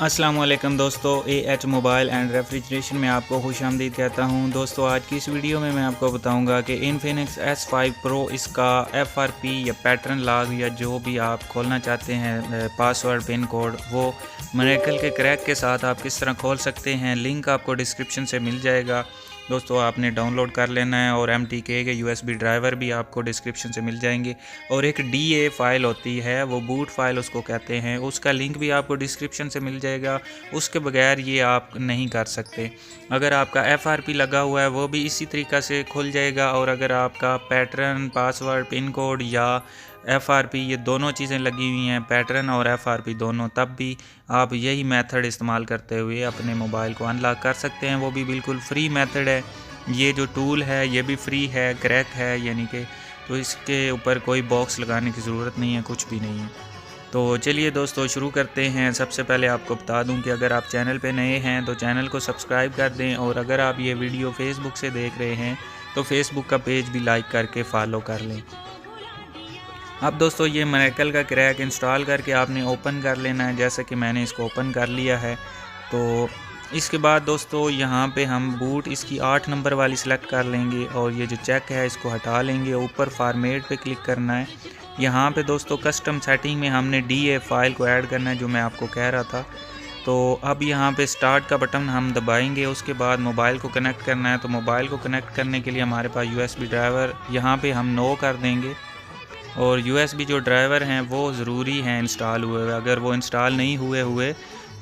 अस्सलाम वालेकुम दोस्तों, AH मोबाइल एंड रेफ्रिजरेशन में आपको खुशामदीद कहता हूं। दोस्तों आज की इस वीडियो में मैं आपको बताऊंगा कि इन्फिनिक्स S5 Pro इसका FRP या पैटर्न लॉक या जो भी आप खोलना चाहते हैं पासवर्ड पिन कोड, वो मिरेकल के क्रैक के साथ आप किस तरह खोल सकते हैं। लिंक आपको डिस्क्रिप्शन से मिल जाएगा दोस्तों, आपने डाउनलोड कर लेना है। और MTK के USB ड्राइवर भी आपको डिस्क्रिप्शन से मिल जाएंगे। और एक DA फाइल होती है, वो बूट फाइल उसको कहते हैं, उसका लिंक भी आपको डिस्क्रिप्शन से मिल जाएगा। उसके बगैर ये आप नहीं कर सकते। अगर आपका FRP लगा हुआ है वो भी इसी तरीक़ा से खुल जाएगा। और अगर आपका पैटर्न, पासवर्ड, पिन कोड या FRP ये दोनों चीज़ें लगी हुई हैं, पैटर्न और FRP दोनों, तब भी आप यही मेथड इस्तेमाल करते हुए अपने मोबाइल को अनलॉक कर सकते हैं। वो भी बिल्कुल फ्री मेथड है। ये जो टूल है ये भी फ्री है, क्रैक है यानी कि, तो इसके ऊपर कोई बॉक्स लगाने की ज़रूरत नहीं है, कुछ भी नहीं है। तो चलिए दोस्तों शुरू करते हैं। सबसे पहले आपको बता दूं कि अगर आप चैनल पे नए हैं तो चैनल को सब्सक्राइब कर दें। और अगर आप ये वीडियो फेसबुक से देख रहे हैं तो फेसबुक का पेज भी लाइक करके फॉलो कर लें। अब दोस्तों ये मिरेकल का क्रैक इंस्टॉल करके आपने ओपन कर लेना है, जैसे कि मैंने इसको ओपन कर लिया है। तो इसके बाद दोस्तों यहाँ पे हम बूट इसकी 8 नंबर वाली सिलेक्ट कर लेंगे और ये जो चेक है इसको हटा लेंगे। ऊपर फॉर्मेट पे क्लिक करना है। यहाँ पे दोस्तों कस्टम सेटिंग में हमने DA फाइल को ऐड करना है, जो मैं आपको कह रहा था। तो अब यहाँ पे स्टार्ट का बटन हम दबाएंगे। उसके बाद मोबाइल को कनेक्ट करना है। तो मोबाइल को कनेक्ट करने के लिए हमारे पास USB ड्राइवर यहाँ पे हम नो कर देंगे। और USB जो ड्राइवर हैं वो ज़रूरी हैं इंस्टॉल हुए। अगर वो इंस्टॉल नहीं हुए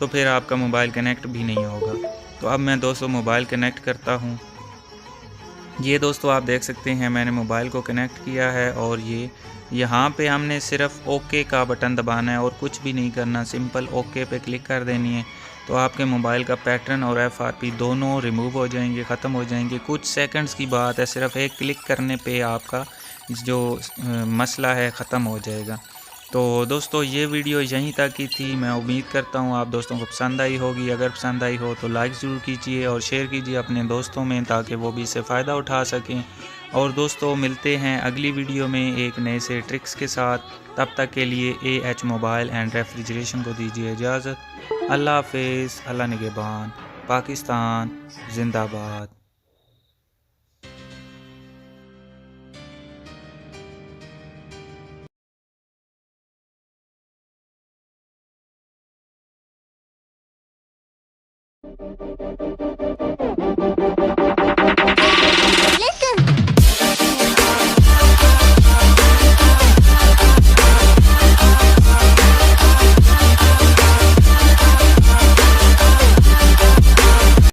तो फिर आपका मोबाइल कनेक्ट भी नहीं होगा। तो अब मैं दोस्तों मोबाइल कनेक्ट करता हूँ। ये दोस्तों आप देख सकते हैं मैंने मोबाइल को कनेक्ट किया है। और ये यहाँ पे हमने सिर्फ OK का बटन दबाना है और कुछ भी नहीं करना, सिंपल OK पे क्लिक कर देनी है। तो आपके मोबाइल का पैटर्न और FRP दोनों रिमूव हो जाएंगे, ख़त्म हो जाएंगे। कुछ सेकंड्स की बात है, सिर्फ एक क्लिक करने पे आपका जो मसला है ख़त्म हो जाएगा। तो दोस्तों ये वीडियो यहीं तक की थी। मैं उम्मीद करता हूँ आप दोस्तों को पसंद आई होगी। अगर पसंद आई हो तो लाइक ज़रूर कीजिए और शेयर कीजिए अपने दोस्तों में, ताकि वो भी इससे फ़ायदा उठा सकें। और दोस्तों मिलते हैं अगली वीडियो में एक नए से ट्रिक्स के साथ। तब तक के लिए AH मोबाइल एंड रेफ्रिजरेशन को दीजिए इजाज़त। अल्लाह हाफ़िज़। अल्लाह निगहबान। पाकिस्तान जिंदाबाद।